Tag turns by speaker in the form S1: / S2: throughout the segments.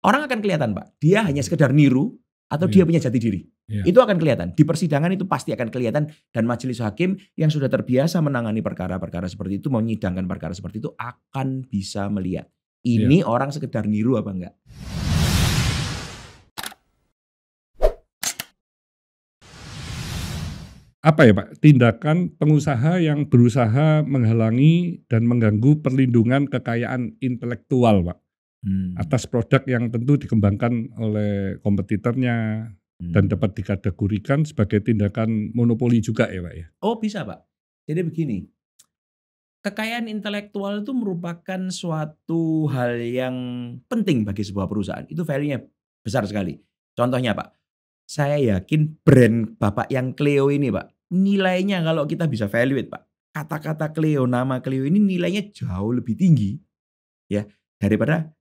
S1: orang akan kelihatan Pak. Dia hanya sekedar niru atau dia punya jati diri. Itu akan kelihatan. Di persidangan itu pasti akan kelihatan. Dan majelis hakim yang sudah terbiasa menangani perkara-perkara seperti itu, menyidangkan perkara seperti itu akan bisa melihat. Ini orang sekedar niru apa enggak.
S2: Apa ya Pak, tindakan pengusaha yang berusaha menghalangi dan mengganggu perlindungan kekayaan intelektual Pak. Atas produk yang tentu dikembangkan oleh kompetitornya dan dapat dikategorikan sebagai tindakan monopoli juga ya Pak ya?
S1: Oh bisa Pak. Jadi begini, kekayaan intelektual itu merupakan suatu hal yang penting bagi sebuah perusahaan. Itu value-nya besar sekali. Contohnya Pak, saya yakin brand Bapak yang Cleo ini Pak, nilainya kalau kita bisa evaluate Pak, kata-kata Cleo, nama Cleo ini nilainya jauh lebih tinggi ya daripada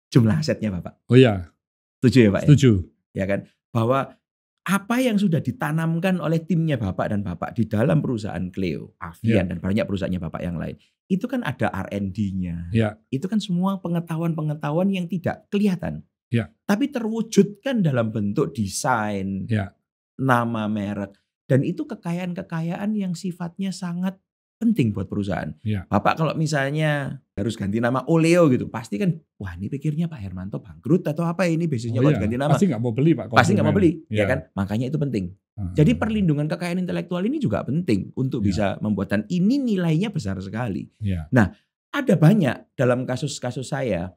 S1: jumlah asetnya Bapak.
S2: Oh iya.
S1: Setuju ya Pak?
S2: Setuju.
S1: Ya kan? Bahwa apa yang sudah ditanamkan oleh timnya Bapak dan Bapak di dalam perusahaan Cleo, Avian dan banyak perusahaannya Bapak yang lain. Itu kan ada R&D-nya. Itu kan semua pengetahuan-pengetahuan yang tidak kelihatan. Tapi terwujudkan dalam bentuk desain, nama merek. Dan itu kekayaan-kekayaan yang sifatnya sangat penting buat perusahaan. Bapak kalau misalnya harus ganti nama Oleo gitu, pasti kan, wah ini pikirnya Pak Hermanto bangkrut atau apa ini bisnisnya kalau ganti nama.
S2: Pasti nggak mau beli Pak.
S1: Pasti nggak mau beli, ya kan? Makanya itu penting. Jadi perlindungan kekayaan intelektual ini juga penting untuk bisa membuat, dan ini nilainya besar sekali. Nah, ada banyak dalam kasus-kasus saya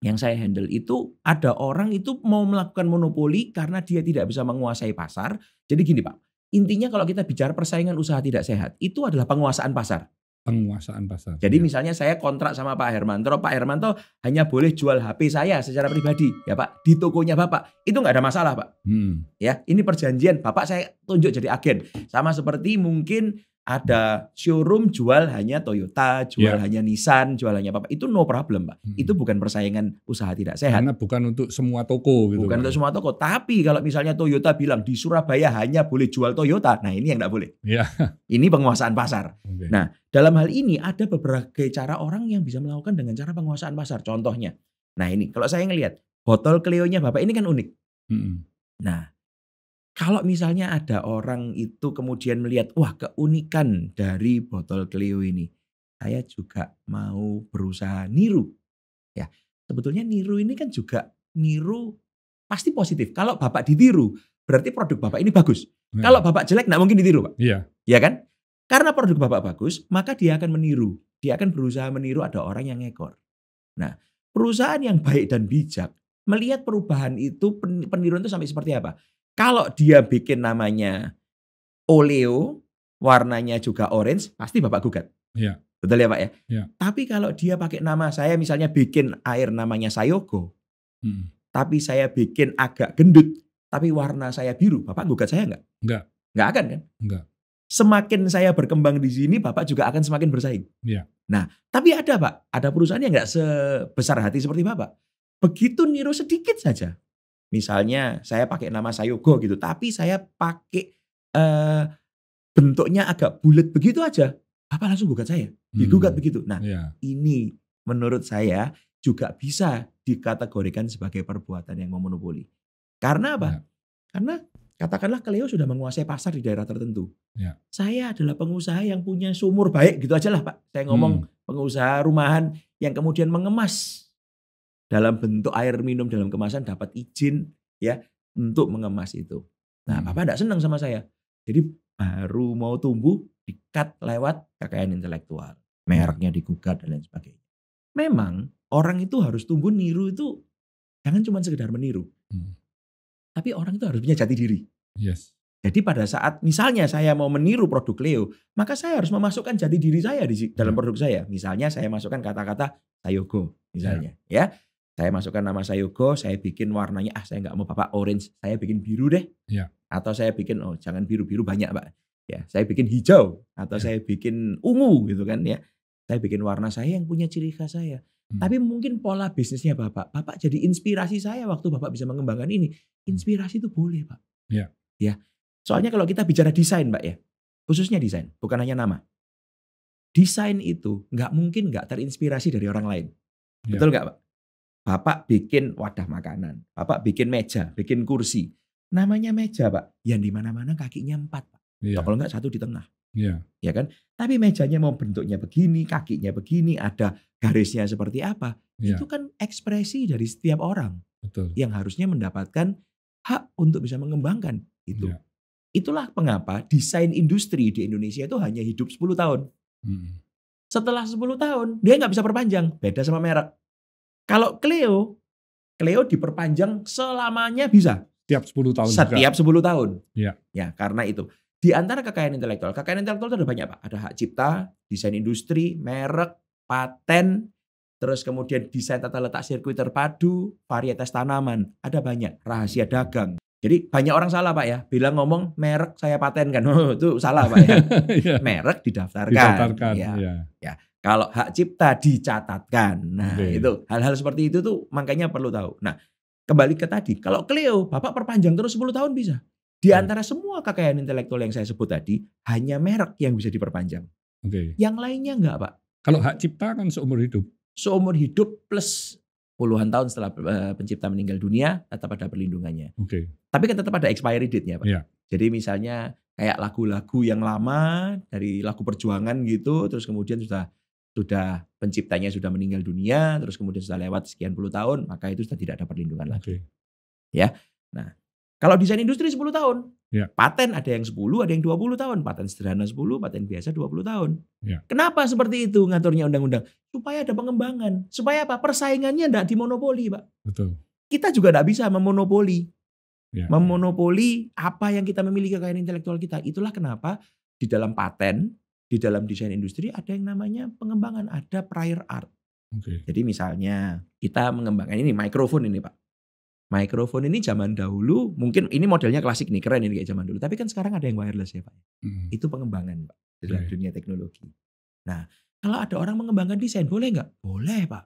S1: yang saya handle itu, ada orang itu mau melakukan monopoli karena dia tidak bisa menguasai pasar. Jadi gini Pak, intinya kalau kita bicara persaingan usaha tidak sehat, itu adalah penguasaan pasar.
S2: Penguasaan pasar.
S1: Jadi misalnya saya kontrak sama Pak Hermanto hanya boleh jual HP saya secara pribadi ya Pak, di tokonya Bapak. Itu nggak ada masalah Pak. Ya, ini perjanjian, Bapak saya tunjuk jadi agen. Sama seperti mungkin ada showroom jual hanya Toyota, jual hanya Nissan, jual hanya Bapak. Itu no problem Pak. Itu bukan persaingan usaha tidak sehat.
S2: Karena bukan untuk semua toko gitu.
S1: Bukan untuk semua toko. Tapi kalau misalnya Toyota bilang di Surabaya hanya boleh jual Toyota, nah ini yang nggak boleh. Ini penguasaan pasar. Nah, dalam hal ini ada beberapa cara orang yang bisa melakukan dengan cara penguasaan pasar. Contohnya, nah ini kalau saya ngelihat botol Cleo-nya Bapak ini kan unik. Nah, kalau misalnya ada orang itu kemudian melihat, wah keunikan dari botol Cleo ini, saya juga mau berusaha niru. Ya, sebetulnya niru ini kan juga niru pasti positif. Kalau Bapak ditiru, berarti produk Bapak ini bagus. Kalau Bapak jelek, nggak mungkin ditiru Pak. Iya kan? Karena produk Bapak bagus, maka dia akan meniru. Dia akan berusaha meniru, ada orang yang ngekor. Nah, perusahaan yang baik dan bijak melihat perubahan itu, peniruan itu sampai seperti apa. Kalau dia bikin namanya Oleo, warnanya juga orange, pasti Bapak gugat. Betul ya Pak ya? Tapi kalau dia pakai nama saya, misalnya bikin air namanya Sayogo, tapi saya bikin agak gendut, tapi warna saya biru, Bapak gugat saya enggak? Enggak akan kan?
S2: Enggak.
S1: Semakin saya berkembang di sini, Bapak juga akan semakin bersaing. Nah, tapi ada Pak, ada perusahaan yang enggak sebesar hati seperti Bapak. Begitu niru sedikit saja. Misalnya saya pakai nama Sayogo gitu, tapi saya pakai bentuknya agak bulat begitu aja, Bapak langsung gugat saya, digugat begitu. Nah, ini menurut saya juga bisa dikategorikan sebagai perbuatan yang memonopoli. Karena apa? Karena katakanlah Cleo sudah menguasai pasar di daerah tertentu. Saya adalah pengusaha yang punya sumur baik, gitu aja lah Pak. Saya ngomong pengusaha rumahan yang kemudian mengemas dalam bentuk air minum dalam kemasan, dapat izin ya untuk mengemas itu. Nah, Bapak tidak senang sama saya. Jadi baru mau tumbuh di-cut lewat kekayaan intelektual. Mereknya digugat dan lain sebagainya. Memang orang itu harus tumbuh niru itu jangan cuma sekedar meniru. Tapi orang itu harus punya jati diri. Jadi pada saat misalnya saya mau meniru produk Cleo, maka saya harus memasukkan jati diri saya di dalam produk saya. Misalnya saya masukkan kata-kata Sayogo misalnya ya. Saya masukkan nama Sayogo, saya bikin warnanya, saya nggak mau Bapak orange, saya bikin biru deh. Atau saya bikin, jangan biru-biru banyak Pak. Ya, saya bikin hijau, atau saya bikin ungu gitu kan ya. Saya bikin warna saya yang punya ciri khas saya. Tapi mungkin pola bisnisnya Bapak jadi inspirasi saya waktu Bapak bisa mengembangkan ini. Inspirasi itu boleh Pak. Ya. Soalnya kalau kita bicara desain Pak ya, khususnya desain, bukan hanya nama. Desain itu nggak mungkin nggak terinspirasi dari orang lain. Betul nggak Pak? Bapak bikin wadah makanan, Bapak bikin meja, bikin kursi. Namanya meja, Pak, yang di mana-mana kakinya 4, Pak.
S2: Iya.
S1: Kalau enggak 1 di tengah.
S2: Iya.
S1: Ya kan? Tapi mejanya mau bentuknya begini, kakinya begini, ada garisnya seperti apa.
S2: Iya.
S1: Itu kan ekspresi dari setiap orang.
S2: Betul.
S1: Yang harusnya mendapatkan hak untuk bisa mengembangkan itu.
S2: Iya.
S1: Itulah mengapa desain industri di Indonesia itu hanya hidup 10 tahun. Setelah 10 tahun, dia nggak bisa perpanjang. Beda sama merek. Kalau Cleo diperpanjang selamanya bisa.
S2: Setiap 10 tahun
S1: Setiap
S2: juga.
S1: 10 tahun.
S2: Ya.
S1: Ya, karena itu. Di antara kekayaan intelektual itu ada banyak, Pak. Ada hak cipta, desain industri, merek, paten, terus kemudian desain tata letak sirkuit terpadu, varietas tanaman. Ada banyak, rahasia dagang. Jadi banyak orang salah, Pak, ya. Bilang ngomong merek saya patenkan. Oh, itu salah, Pak, ya. Merek didaftarkan. Ya. Kalau hak cipta dicatatkan. Nah, itu hal-hal seperti itu tuh makanya perlu tahu. Nah, kembali ke tadi, kalau Cleo Bapak perpanjang terus 10 tahun bisa. Di antara semua kekayaan intelektual yang saya sebut tadi, hanya merek yang bisa diperpanjang. Yang lainnya enggak, Pak.
S2: Kalau hak cipta kan seumur hidup.
S1: Seumur hidup plus puluhan tahun setelah pencipta meninggal dunia tetap ada perlindungannya. Tapi kan tetap ada expiry date-nya, Pak.
S2: Yeah.
S1: Jadi misalnya kayak lagu-lagu yang lama dari lagu perjuangan gitu, terus kemudian sudah penciptanya sudah meninggal dunia, terus kemudian sudah lewat sekian puluh tahun, maka itu sudah tidak ada perlindungan lagi. Ya. Nah, kalau desain industri 10 tahun.
S2: Yeah.
S1: Paten ada yang 10, ada yang 20 tahun. Paten sederhana 10, paten biasa 20 tahun.
S2: Yeah.
S1: Kenapa seperti itu ngaturnya undang-undang? Supaya ada pengembangan. Supaya apa? Persaingannya tidak dimonopoli, Pak.
S2: Betul.
S1: Kita juga tidak bisa memonopoli.
S2: Yeah.
S1: Memonopoli apa yang kita memiliki kekayaan intelektual kita. Itulah kenapa di dalam paten, di dalam desain industri ada yang namanya pengembangan, ada prior art. Jadi misalnya kita mengembangkan ini mikrofon ini, Pak. Mikrofon ini zaman dahulu mungkin ini modelnya klasik nih, keren ini kayak zaman dulu. Tapi kan sekarang ada yang wireless ya, Pak. Itu pengembangan, Pak, dalam dunia teknologi. Nah, kalau ada orang mengembangkan desain boleh nggak? Boleh, Pak.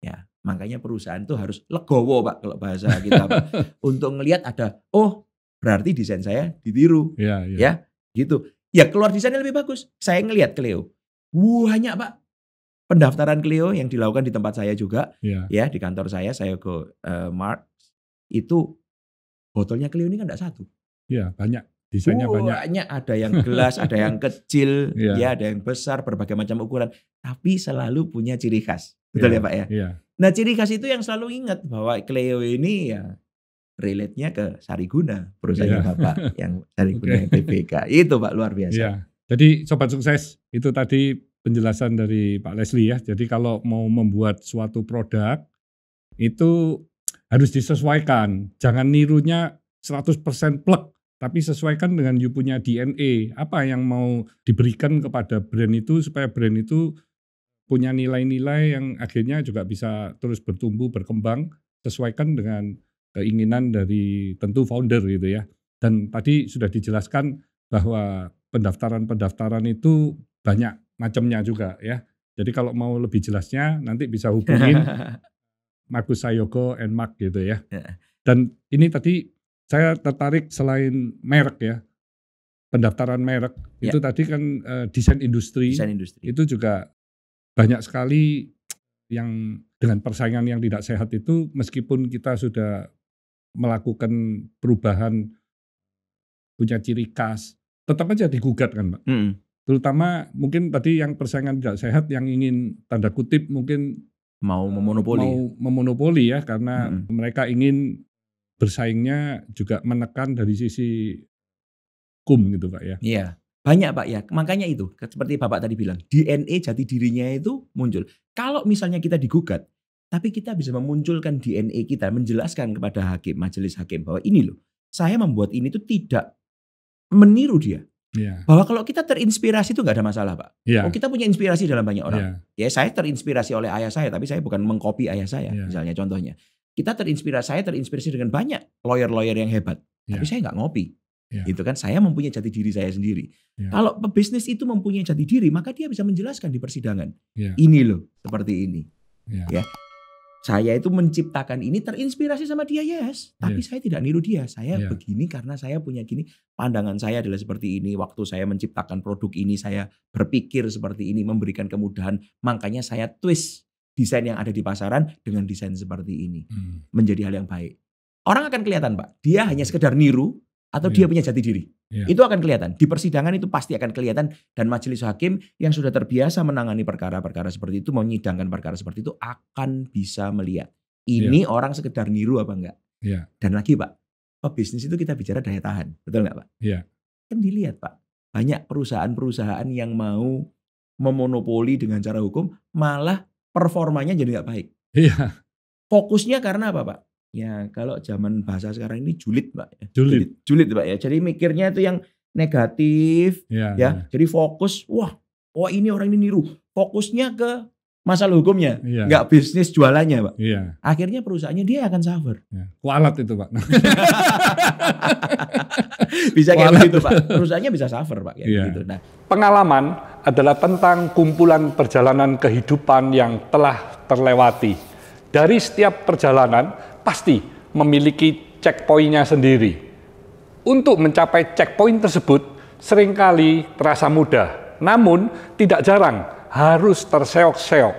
S1: Ya, makanya perusahaan itu harus legowo, Pak, kalau bahasa kita, Pak. Untuk ngelihat ada, oh berarti desain saya ditiru. Ya, gitu. Ya keluar desainnya lebih bagus. Saya ngelihat Cleo. Banyak, Pak. Pendaftaran Cleo yang dilakukan di tempat saya juga. Ya, di kantor saya ke Mark. Itu botolnya Cleo ini kan enggak satu.
S2: Iya, banyak. Desainnya banyak.
S1: Ada yang gelas, ada yang kecil, ya, ada yang besar, berbagai macam ukuran. Tapi selalu punya ciri khas. Betul ya, Pak, ya? Nah, ciri khas itu yang selalu ingat bahwa Cleo ini ya relate-nya ke Sariguna, perusahaan Bapak yang Sariguna yang TBK. Itu, Pak, luar biasa.
S2: Jadi Sobat Sukses, itu tadi penjelasan dari Pak Leslie ya. Jadi kalau mau membuat suatu produk, itu harus disesuaikan. Jangan nirunya 100% plek, tapi sesuaikan dengan you punya DNA. Apa yang mau diberikan kepada brand itu, supaya brand itu punya nilai-nilai yang akhirnya juga bisa terus bertumbuh, berkembang, sesuaikan dengan keinginan dari tentu founder gitu ya. Dan tadi sudah dijelaskan bahwa pendaftaran itu banyak macamnya juga ya. Jadi kalau mau lebih jelasnya nanti bisa hubungin Markus Sayoko and Mark gitu ya. Dan ini tadi saya tertarik selain merek ya, pendaftaran merek itu tadi kan desain industri itu juga banyak sekali yang dengan persaingan yang tidak sehat itu, meskipun kita sudah melakukan perubahan punya ciri khas, tetap aja digugat kan, Pak. Terutama mungkin tadi yang persaingan tidak sehat yang ingin tanda kutip mungkin
S1: mau memonopoli
S2: ya, karena mereka ingin bersaingnya juga menekan dari sisi hukum gitu, Pak, ya.
S1: Iya, banyak, Pak, ya. Makanya itu seperti Bapak tadi bilang, DNA jati dirinya itu muncul. Kalau misalnya kita digugat, tapi kita bisa memunculkan DNA kita, menjelaskan kepada hakim, majelis hakim bahwa ini loh, saya membuat ini tuh tidak meniru dia. Bahwa kalau kita terinspirasi itu nggak ada masalah, Pak. Oh, kita punya inspirasi dalam banyak orang. Ya, saya terinspirasi oleh ayah saya, tapi saya bukan mengcopy ayah saya. Misalnya contohnya, saya terinspirasi dengan banyak lawyer-lawyer yang hebat, tapi saya nggak ngopi. Itu kan saya mempunyai jati diri saya sendiri. Kalau pebisnis itu mempunyai jati diri, maka dia bisa menjelaskan di persidangan. Ini loh, seperti ini. Ya. Saya itu menciptakan ini terinspirasi sama dia, tapi saya tidak niru dia. Saya begini karena saya punya gini. Pandangan saya adalah seperti ini. Waktu saya menciptakan produk ini, saya berpikir seperti ini, memberikan kemudahan. Makanya saya twist desain yang ada di pasaran dengan desain seperti ini. Menjadi hal yang baik. Orang akan kelihatan Pak, dia hanya sekedar niru atau dia punya jati diri. Itu akan kelihatan. Di persidangan itu pasti akan kelihatan dan majelis hakim yang sudah terbiasa menangani perkara-perkara seperti itu, menyidangkan perkara seperti itu akan bisa melihat. Ini orang sekedar niru apa enggak. Dan lagi Pak, bisnis itu kita bicara daya tahan. Betul enggak Pak? Kan dilihat Pak, banyak perusahaan-perusahaan yang mau memonopoli dengan cara hukum, malah performanya jadi enggak baik. Fokusnya karena apa Pak? Ya kalau zaman bahasa sekarang ini julid Pak. Julid Pak ya. Jadi mikirnya itu yang negatif ya. Jadi fokus, wah ini orang ini niru. Fokusnya ke masalah hukumnya, nggak bisnis jualannya Pak. Akhirnya perusahaannya dia akan suffer.
S2: Kualat itu Pak.
S1: Bisa kayak begitu Pak. Perusahaannya bisa suffer Pak. Gitu. Nah,
S3: pengalaman adalah tentang kumpulan perjalanan kehidupan yang telah terlewati. Dari setiap perjalanan pasti memiliki checkpoint-nya sendiri. Untuk mencapai checkpoint tersebut seringkali terasa mudah, namun tidak jarang harus terseok-seok.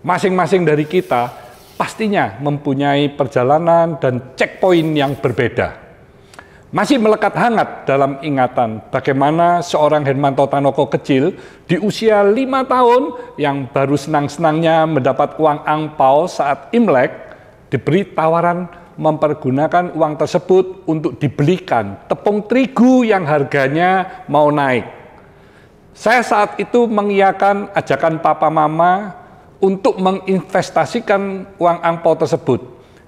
S3: Masing-masing dari kita pastinya mempunyai perjalanan dan checkpoint yang berbeda. Masih melekat hangat dalam ingatan bagaimana seorang Hermanto Tanoko kecil di usia 5 tahun yang baru senang-senangnya mendapat uang angpau saat Imlek diberi tawaran mempergunakan uang tersebut untuk dibelikan tepung terigu yang harganya mau naik. Saya saat itu mengiyakan ajakan papa mama untuk menginvestasikan uang angpau tersebut.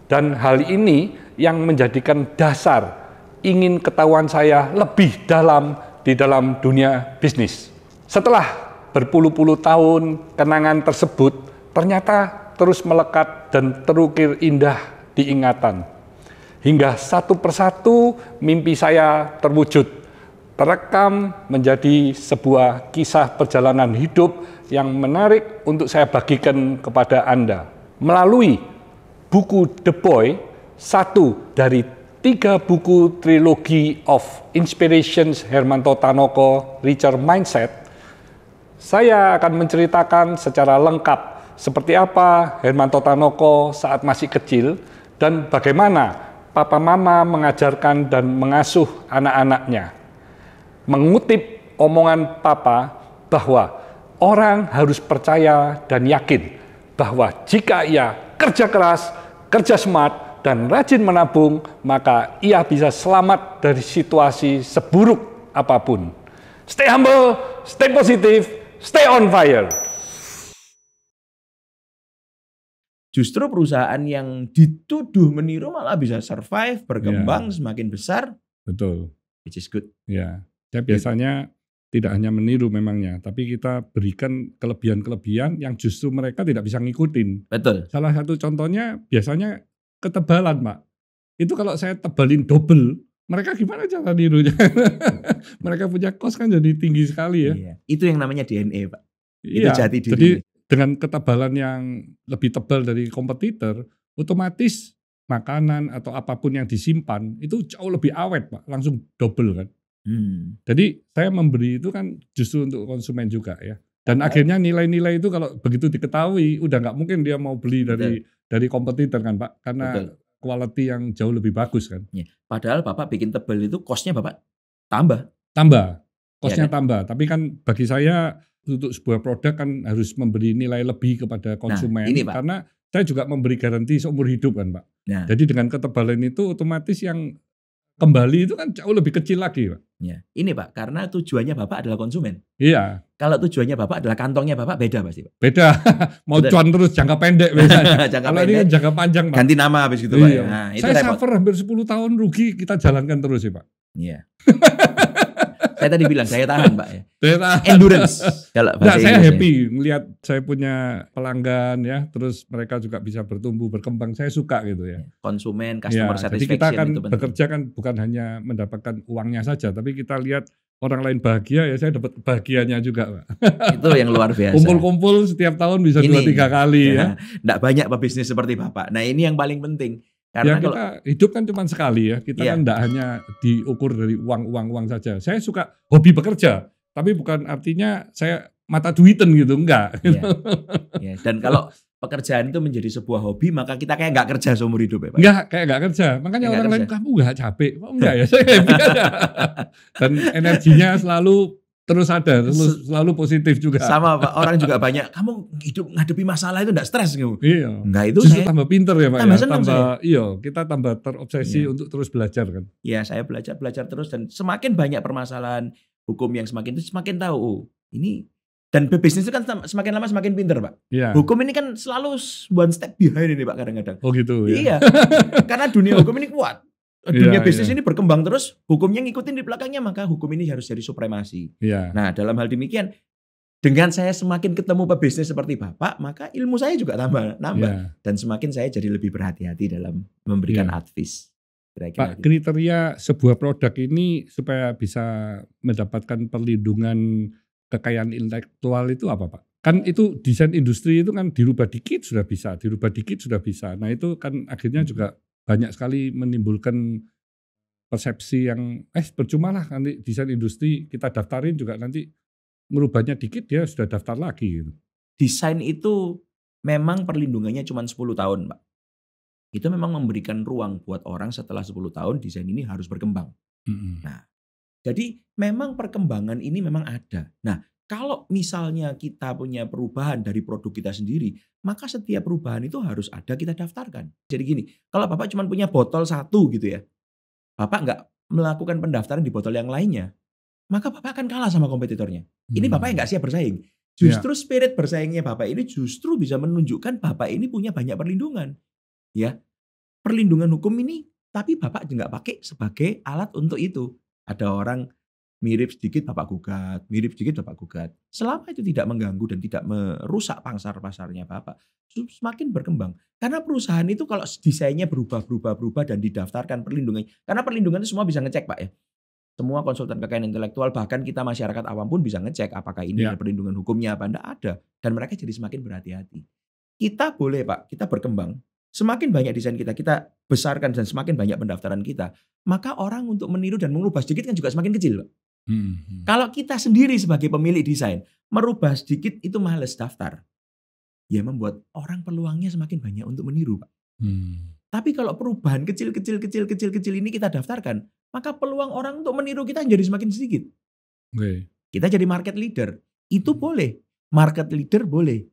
S3: Dan hal ini yang menjadikan dasar ingin ketahuan saya lebih dalam di dalam dunia bisnis. Setelah berpuluh-puluh tahun kenangan tersebut ternyata terus melekat dan terukir indah di ingatan. Hingga satu persatu mimpi saya terwujud, terekam menjadi sebuah kisah perjalanan hidup yang menarik untuk saya bagikan kepada Anda. Melalui buku The Boy, satu dari 3 buku trilogi of Inspirations Hermanto Tanoko Richer Mindset, saya akan menceritakan secara lengkap seperti apa Hermanto Tanoko saat masih kecil dan bagaimana papa mama mengajarkan dan mengasuh anak-anaknya. Mengutip omongan papa bahwa orang harus percaya dan yakin bahwa jika ia kerja keras, kerja smart, dan rajin menabung, maka ia bisa selamat dari situasi seburuk apapun. Stay humble, stay positive, stay on fire.
S1: Justru perusahaan yang dituduh meniru malah bisa survive, berkembang semakin besar.
S2: Betul.
S1: Which is good.
S2: Ya, saya biasanya tidak hanya meniru memangnya, tapi kita berikan kelebihan-kelebihan yang justru mereka tidak bisa ngikutin.
S1: Betul.
S2: Salah satu contohnya biasanya ketebalan, Pak. Itu kalau saya tebalin double, mereka gimana cara nirunya? Mereka punya cost kan jadi tinggi sekali ya.
S1: Iya. Itu yang namanya DNA, Pak. Itu
S2: Iya,
S1: jati diri.
S2: jadi dengan ketebalan yang lebih tebal dari kompetitor, otomatis makanan atau apapun yang disimpan itu jauh lebih awet, Pak. Langsung double kan. Jadi saya memberi itu kan justru untuk konsumen juga ya. Dan akhirnya nilai-nilai itu kalau begitu diketahui, udah nggak mungkin dia mau beli dari kompetitor kan Pak, karena quality yang jauh lebih bagus kan.
S1: Ya. Padahal Bapak bikin tebal itu cost-nya Bapak tambah,
S2: cost-nya
S1: ya kan?
S2: tambah. Tapi kan bagi saya untuk sebuah produk kan harus memberi nilai lebih kepada konsumen.
S1: Nah, ini, Pak.
S2: Karena saya juga memberi garansi seumur hidup kan Pak.
S1: Nah.
S2: Jadi dengan ketebalan itu otomatis yang kembali itu kan jauh lebih kecil lagi Pak.
S1: Ya. Ini Pak, karena tujuannya Bapak adalah konsumen.
S2: Iya.
S1: Kalau tujuannya Bapak adalah kantongnya Bapak, beda pasti Pak.
S2: Beda. Mau cuan terus jangka pendek biasanya.
S1: Kalau
S2: ini kan jangka panjang Pak.
S1: Ganti nama habis gitu Pak.
S2: Iya.
S1: Nah, itu
S2: saya
S1: repot.
S2: suffer hampir 10 tahun rugi, kita jalankan terus ya Pak.
S1: Iya. Saya tadi bilang daya tahan Pak ya.
S2: Daya tahan.
S1: Endurance. Kalau bahasa
S2: saya
S1: Inggrisnya.
S2: happy melihat saya punya pelanggan ya, terus mereka juga bisa bertumbuh berkembang. Saya suka gitu ya.
S1: Konsumen, customer satisfaction
S2: jadi kita kan
S1: itu penting.
S2: bekerja kan bukan hanya mendapatkan uangnya saja, tapi kita lihat orang lain bahagia ya saya dapat bahagianya juga Pak.
S1: Itu yang luar biasa.
S2: Kumpul-kumpul setiap tahun bisa 2-3 kali ya.
S1: Nggak banyak pebisnis seperti Bapak. Nah ini yang paling penting.
S2: Ya
S1: Karena
S2: kita hidup kan cuma sekali ya. Kita kan enggak hanya diukur dari uang saja. Saya suka hobi bekerja, tapi bukan artinya saya mata duiten gitu, enggak.
S1: Ya. Dan kalau pekerjaan itu menjadi sebuah hobi, maka kita kayak nggak kerja seumur hidup ya Pak?
S2: Enggak, kayak nggak kerja. Makanya
S1: Kayak
S2: orang
S1: nggak
S2: lain,
S1: kerja.
S2: kamu nggak capek? Oh enggak ya, saya happy aja. Dan energinya selalu terus ada, selalu positif juga.
S1: Sama Pak, orang juga banyak, kamu hidup ngadepi masalah itu nggak stres gitu.
S2: Iya.
S1: Enggak, itu
S2: justru
S1: saya
S2: tambah pinter ya Pak
S1: tambah
S2: ya.
S1: senang
S2: Iya, kita tambah terobsesi untuk terus belajar kan.
S1: Ya, saya belajar terus, dan semakin banyak permasalahan hukum yang semakin tahu, oh ini. Dan bisnis itu kan semakin lama semakin pinter Pak.
S2: Iya.
S1: Hukum ini kan selalu one step behind ini Pak kadang-kadang.
S2: Oh gitu ya.
S1: Iya, karena dunia hukum ini kuat. Dunia bisnis ini berkembang terus, hukumnya ngikutin di belakangnya, maka hukum ini harus jadi supremasi.
S2: Iya.
S1: Nah, dalam hal demikian, dengan saya semakin ketemu pebisnis seperti Bapak, maka ilmu saya juga nambah.
S2: Iya.
S1: Dan semakin saya jadi lebih berhati-hati dalam memberikan advice.
S2: Pak, kriteria sebuah produk ini supaya bisa mendapatkan perlindungan kekayaan intelektual itu apa Pak? Kan itu desain industri itu kan dirubah dikit sudah bisa, dirubah dikit sudah bisa. Nah itu kan akhirnya juga banyak sekali menimbulkan persepsi yang percuma lah nanti desain industri kita daftarin juga nanti merubahnya dikit dia sudah daftar lagi gitu.
S1: Desain itu memang perlindungannya cuma 10 tahun Pak. Itu memang memberikan ruang buat orang setelah 10 tahun desain ini harus berkembang. Nah, jadi memang perkembangan ini memang ada. Nah, kalau misalnya kita punya perubahan dari produk kita sendiri, maka setiap perubahan itu harus ada kita daftarkan. Jadi gini, kalau Bapak cuma punya botol satu gitu ya, Bapak nggak melakukan pendaftaran di botol yang lainnya, maka Bapak akan kalah sama kompetitornya. Ini Bapak yang nggak siap bersaing. Justru spirit bersaingnya Bapak ini justru bisa menunjukkan Bapak ini punya banyak perlindungan. Ya, perlindungan hukum ini, tapi Bapak nggak pakai sebagai alat untuk itu. Ada orang mirip sedikit Bapak gugat, mirip sedikit Bapak gugat. Selama itu tidak mengganggu dan tidak merusak pasarnya Bapak, semakin berkembang. Karena perusahaan itu kalau desainnya berubah dan didaftarkan perlindungan. Karena perlindungan itu semua bisa ngecek Pak ya. Semua konsultan kekayaan intelektual, bahkan kita masyarakat awam pun bisa ngecek apakah ini ada perlindungan hukumnya apa, enggak ada. Dan mereka jadi semakin berhati-hati. Kita boleh Pak, kita berkembang. Semakin banyak desain kita besarkan dan semakin banyak pendaftaran kita, maka orang untuk meniru dan mengubah sedikit kan juga semakin kecil Pak. Kalau kita sendiri sebagai pemilik desain, merubah sedikit itu males daftar. Ya membuat orang peluangnya semakin banyak untuk meniru Pak. Tapi kalau perubahan kecil ini kita daftarkan, maka peluang orang untuk meniru kita jadi semakin sedikit. Kita jadi market leader. Itu boleh. Market leader boleh.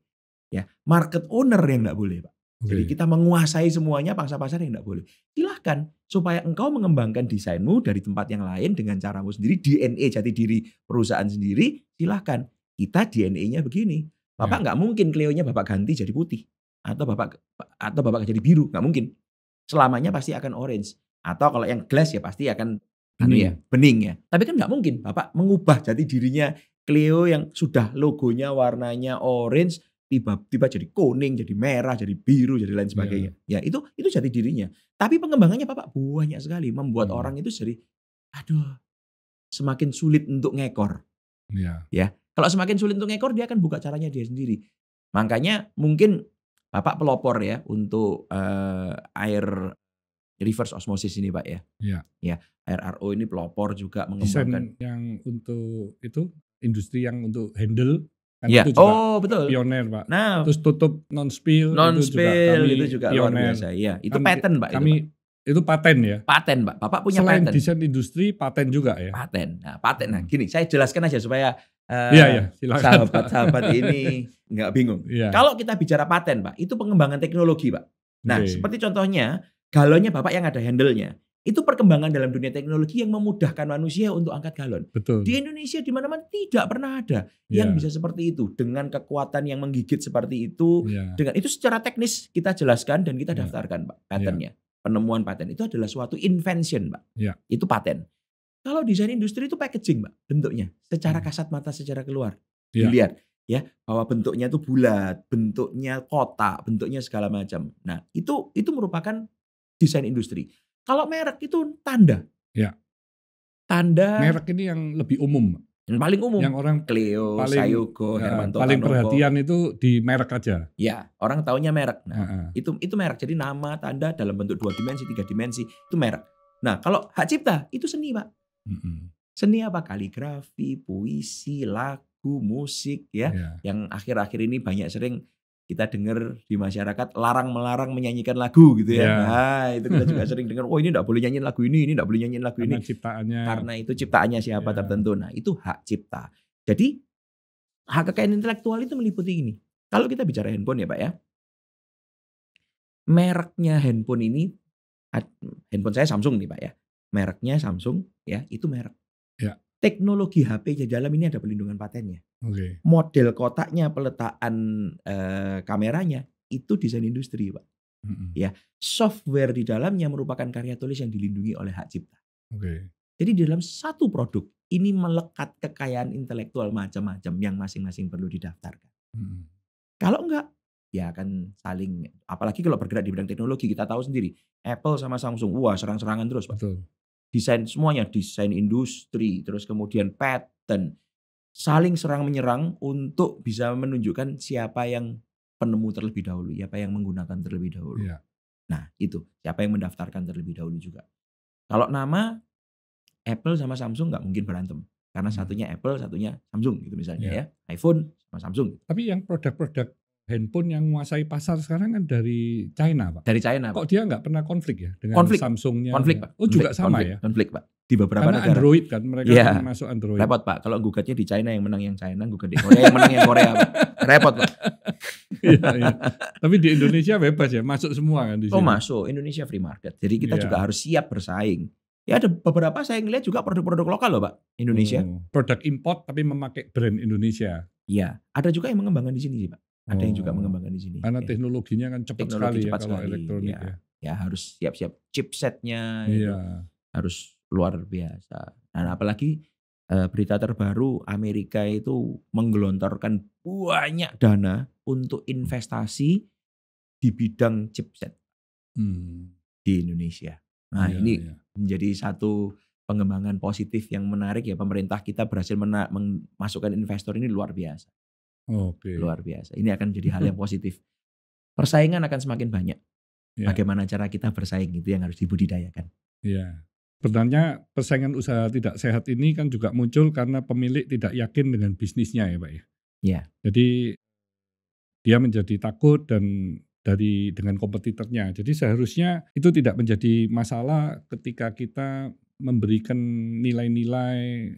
S1: Ya, market owner yang enggak boleh Pak. Jadi kita menguasai semuanya, pangsa pasar yang enggak boleh. Silahkan supaya engkau mengembangkan desainmu dari tempat yang lain dengan caramu sendiri, DNA jati diri perusahaan sendiri, silahkan. Kita DNA-nya begini. Bapak nggak mungkin Clio-nya Bapak ganti jadi putih atau Bapak jadi biru, nggak mungkin. Selamanya pasti akan orange. Atau kalau yang glass ya pasti akan bening ya. Tapi kan nggak mungkin Bapak mengubah jati dirinya Clio yang sudah logonya warnanya orange tiba-tiba jadi kuning, jadi merah, jadi biru, jadi lain sebagainya. Ya itu jati dirinya. Tapi pengembangannya Bapak banyak sekali membuat orang itu jadi semakin sulit untuk ngekor. Ya, kalau semakin sulit untuk ngekor dia akan buka caranya dia sendiri. Makanya mungkin Bapak pelopor ya untuk air reverse osmosis ini Pak ya. Ya, air RO ini pelopor juga mengembangkan.
S2: Desain yang untuk itu industri yang untuk handle. Kan
S1: ya.
S2: Itu juga
S1: betul.
S2: Pioner Pak.
S1: Nah,
S2: terus tutup non-spill
S1: itu juga luar biasa. Ya, itu paten Pak.
S2: Itu paten ya.
S1: Paten Pak. Bapak punya
S2: selain
S1: paten.
S2: Desain industri paten juga ya.
S1: Paten. Nah, paten. Nah, gini, saya jelaskan aja supaya sahabat-sahabat ini nggak bingung. Kalau kita bicara paten Pak, itu pengembangan teknologi Pak. Nah, seperti contohnya galonnya Bapak yang ada handle-nya. Itu perkembangan dalam dunia teknologi yang memudahkan manusia untuk angkat galon.
S2: Betul.
S1: Di Indonesia di mana-mana tidak pernah ada yang bisa seperti itu dengan kekuatan yang menggigit seperti itu. Dengan itu secara teknis kita jelaskan dan kita daftarkan Pak patennya. Penemuan paten itu adalah suatu invention Pak. Itu paten. Kalau desain industri itu packaging Pak bentuknya. Secara kasat mata secara keluar. Dilihat ya bahwa bentuknya itu bulat, bentuknya kotak, bentuknya segala macam. Nah, itu merupakan desain industri. Kalau merek itu tanda. Tanda.
S2: Merek ini yang lebih umum.
S1: Yang paling umum.
S2: Yang orang
S1: Clio, Sayugo, Hermanto,
S2: paling
S1: Tanoko.
S2: perhatian itu di merek aja.
S1: Ya, orang taunya merek. Nah, itu merek. Jadi nama, tanda dalam bentuk 2 dimensi, 3 dimensi itu merek. Nah, kalau hak cipta itu seni Pak. Seni apa? Kaligrafi, puisi, lagu, musik ya. Yang akhir-akhir ini banyak sering kita dengar di masyarakat larang-melarang menyanyikan lagu gitu ya. Nah, itu kita juga sering dengar, oh ini enggak boleh nyanyiin lagu ini enggak boleh nyanyiin lagu
S2: karena
S1: ini.
S2: Ciptaannya.
S1: Karena itu ciptaannya siapa tertentu. Nah, itu hak cipta. Jadi hak kekayaan intelektual itu meliputi ini. Kalau kita bicara handphone ya Pak ya. Mereknya handphone ini, handphone saya Samsung nih Pak ya. Mereknya Samsung ya, itu merek.
S2: Ya.
S1: Teknologi HP di dalam ini ada pelindungan patennya.
S2: Oke.
S1: Model kotaknya, peletakan kameranya itu desain industri Pak. Ya, software di dalamnya merupakan karya tulis yang dilindungi oleh hak cipta.
S2: Oke.
S1: Jadi di dalam satu produk ini melekat kekayaan intelektual macam-macam yang masing-masing perlu didaftarkan. Kalau enggak, ya akan saling, apalagi kalau bergerak di bidang teknologi, kita tahu sendiri Apple sama Samsung, wah serang-serangan terus Pak.
S2: Betul.
S1: Desain semuanya, desain industri, terus kemudian patent, saling serang menyerang untuk bisa menunjukkan siapa yang penemu terlebih dahulu, siapa yang menggunakan terlebih dahulu.
S2: Ya.
S1: Nah itu, siapa yang mendaftarkan terlebih dahulu juga. Kalau nama Apple sama Samsung nggak mungkin berantem, karena satunya Apple, satunya Samsung gitu misalnya ya, iPhone sama Samsung.
S2: Tapi yang produk-produk handphone yang menguasai pasar sekarang kan dari China Pak.
S1: Dari China Pak.
S2: Kok dia nggak pernah konflik ya dengan Samsungnya?
S1: Konflik Pak.
S2: Oh juga sama ya?
S1: Konflik Pak. Di beberapa
S2: karena
S1: negara.
S2: Android kan, mereka kan masuk Android.
S1: Repot Pak, kalau gugatnya di China yang menang yang China, gugat di Korea yang menang yang Korea Pak. Repot Pak.
S2: Iya. Tapi di Indonesia bebas ya, masuk semua kan di sini.
S1: Oh masuk, Indonesia free market. Jadi kita juga harus siap bersaing. Ya ada beberapa saya ngeliat juga produk-produk lokal loh Pak, Indonesia.
S2: Produk import tapi memakai brand Indonesia.
S1: Iya, ada juga yang mengembangkan di sini sih Pak. Ada yang juga mengembangkan di sini.
S2: Karena teknologinya kan cepat sekali ya kalau elektronik ya.
S1: Ya harus siap-siap chipsetnya, harus luar biasa. Dan apalagi berita terbaru Amerika itu menggelontorkan banyak dana untuk investasi di bidang chipset di Indonesia. Nah ini menjadi satu pengembangan positif yang menarik ya, pemerintah kita berhasil memasukkan investor ini luar biasa. Luar biasa. Ini akan menjadi hal yang positif. Persaingan akan semakin banyak. Bagaimana cara kita bersaing itu yang harus dibudidayakan.
S2: Iya. Sebenarnya persaingan usaha tidak sehat ini kan juga muncul karena pemilik tidak yakin dengan bisnisnya ya Pak ya.
S1: Iya.
S2: Jadi dia menjadi takut dengan kompetitornya. Jadi seharusnya itu tidak menjadi masalah ketika kita memberikan nilai-nilai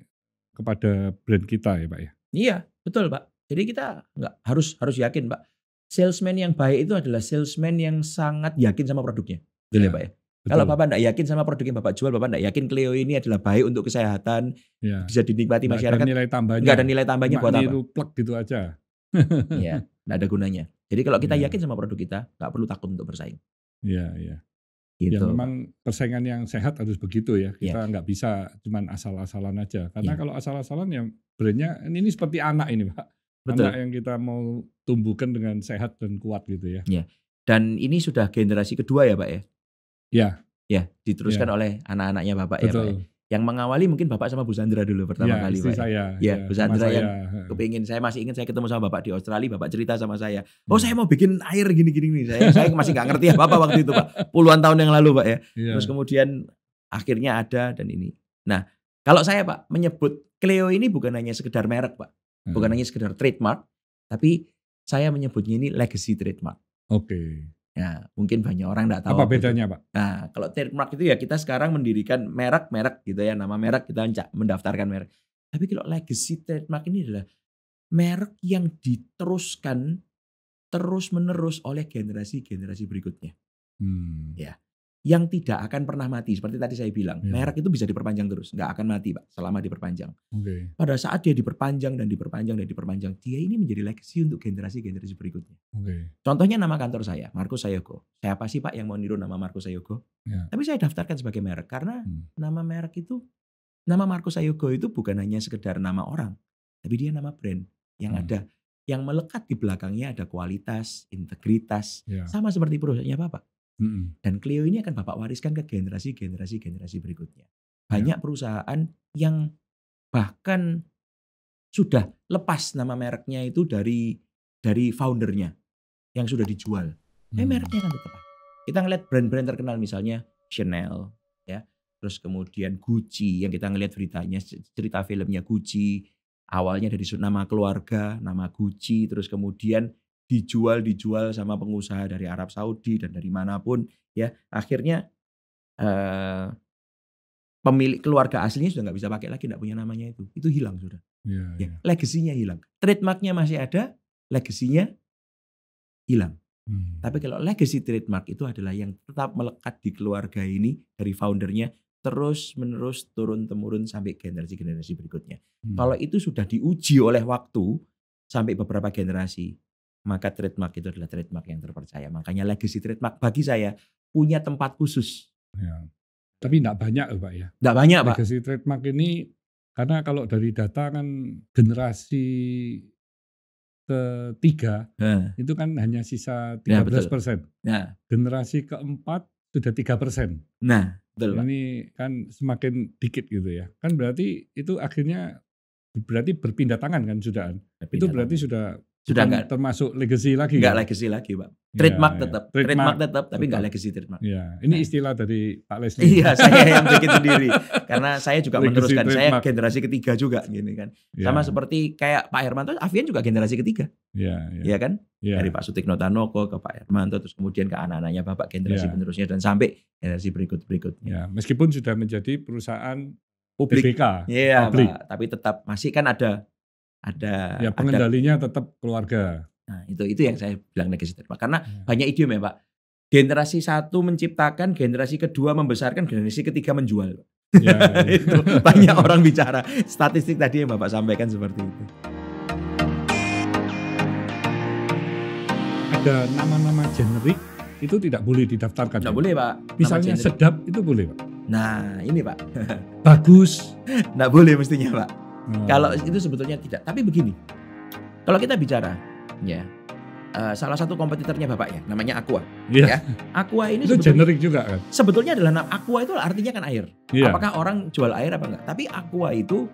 S2: kepada brand kita ya Pak ya.
S1: Iya, betul Pak. Jadi kita nggak harus yakin Pak. Salesman yang baik itu adalah salesman yang sangat yakin sama produknya. Betul ya Pak ya. Betul. Kalau Bapak nggak yakin sama produk yang Bapak jual, Bapak nggak yakin Clio ini adalah baik untuk kesehatan, bisa dinikmati masyarakat. Nggak ada nilai tambahnya buat apa?
S2: Plug gitu aja.
S1: Iya, nggak ada gunanya. Jadi kalau kita yakin sama produk kita, nggak perlu takut untuk bersaing.
S2: Iya.
S1: Gitu.
S2: Ya memang persaingan yang sehat harus begitu ya. Kita nggak bisa cuman asal-asalan aja. Karena kalau asal-asalan ya brandnya ini seperti anak ini Pak.
S1: Betul.
S2: Anak yang kita mau tumbuhkan dengan sehat dan kuat gitu ya.
S1: Iya. Dan ini sudah generasi kedua ya Pak ya? Ya, diteruskan oleh anak-anaknya Bapak ya Pak ya. Yang mengawali mungkin Bapak sama Bu Sandra dulu pertama kali Pak.
S2: Ya,
S1: Bu Sandra yang kepingin, saya masih ingat saya ketemu sama Bapak di Australia, Bapak cerita sama saya. Oh saya mau bikin air gini-gini nih. Saya masih gak ngerti apa-apa waktu itu Pak. Puluhan tahun yang lalu Pak ya. Terus kemudian akhirnya ada dan ini. Nah kalau saya Pak menyebut Clio ini bukan hanya sekedar merek Pak. Bukan hanya sekedar trademark. Tapi saya menyebutnya ini legacy trademark.
S2: Oke.
S1: Ya, mungkin banyak orang enggak tahu.
S2: Apa bedanya Pak?
S1: Nah, kalau trademark itu ya kita sekarang mendirikan merek gitu ya, nama merek kita mendaftarkan merek. Tapi kalau legacy trademark ini adalah merek yang diteruskan terus-menerus oleh generasi-generasi berikutnya. Ya. Yang tidak akan pernah mati. Seperti tadi saya bilang, merek itu bisa diperpanjang terus. Nggak akan mati Pak, selama diperpanjang. Pada saat dia diperpanjang, dia ini menjadi legacy untuk generasi-generasi berikutnya. Contohnya nama kantor saya, Markus Sayogo. Siapa sih Pak yang mau niru nama Markus Sayogo? Tapi saya daftarkan sebagai merek. Karena nama merek itu, nama Markus Sayogo itu bukan hanya sekedar nama orang. Tapi dia nama brand yang ada. Yang melekat di belakangnya ada kualitas, integritas. Sama seperti perusahaannya Bapak. Dan Clio ini akan Bapak wariskan ke generasi berikutnya. Banyak perusahaan yang bahkan sudah lepas nama mereknya itu dari foundernya yang sudah dijual. Mereknya kan tetap. Kita ngeliat brand-brand terkenal misalnya Chanel, ya, terus kemudian Gucci yang kita ngeliat beritanya, cerita filmnya Gucci, awalnya dari nama keluarga, nama Gucci, terus kemudian dijual sama pengusaha dari Arab Saudi dan dari manapun ya, akhirnya pemilik keluarga aslinya sudah nggak bisa pakai lagi, nggak punya namanya itu hilang sudah. Ya, legasinya hilang. Trademarknya masih ada, legasinya hilang. Tapi kalau legacy trademark itu adalah yang tetap melekat di keluarga ini dari foundernya, terus menerus turun temurun sampai generasi berikutnya. Kalau itu sudah diuji oleh waktu sampai beberapa generasi, maka trademark itu adalah trademark yang terpercaya. Makanya legacy trademark bagi saya punya tempat khusus.
S2: Ya. Tapi tidak banyak Pak ya.
S1: Tidak banyak Pak.
S2: Legacy trademark ini karena kalau dari data kan generasi ketiga itu kan hanya sisa 13%.
S1: Nah,
S2: generasi keempat sudah 3%.
S1: Nah, betul.
S2: Ini kan semakin dikit gitu ya. Kan berarti itu akhirnya berpindah tangan kan sudah. Itu berarti sudah enggak termasuk legacy lagi.
S1: Enggak legacy lagi, Pak. Trademark tetap. Trademark tetap tapi enggak legacy trademark.
S2: Ya, ini istilah dari Pak Leslie.
S1: Iya, saya yang bikin sendiri. Karena saya juga meneruskan, saya generasi ketiga juga gini kan. Sama seperti kayak Pak Hermanto, Avian juga generasi ketiga. Iya kan? Ya. Dari Pak Sutikno Tanoko ke Pak Hermanto, terus kemudian ke anak-anaknya Bapak generasi penerusnya dan sampai generasi berikutnya.
S2: Ya, meskipun sudah menjadi perusahaan
S1: publik.
S2: TBK,
S1: iya Pak, tapi tetap masih kan ada
S2: ya pengendalinya tetap keluarga.
S1: Nah, itu yang saya bilang legacy trademark. Karena banyak idiom ya Pak. Generasi satu menciptakan, generasi kedua membesarkan, generasi ketiga menjual. Ya. Itu banyak orang bicara. Statistik tadi yang Bapak sampaikan seperti itu.
S2: Ada nama-nama generik itu tidak boleh didaftarkan.
S1: Tidak boleh Pak.
S2: Misalnya sedap itu boleh Pak.
S1: Nah ini Pak.
S2: Bagus.
S1: Tidak boleh mestinya Pak. Kalau itu sebetulnya tidak. Tapi begini. Kalau kita bicara ya, salah satu kompetitornya Bapak ya, namanya Aqua. Ya. Aqua ini
S2: itu generik juga kan?
S1: Sebetulnya adalah Aqua itu artinya kan air.
S2: Yeah.
S1: Apakah orang jual air apa enggak? Tapi Aqua itu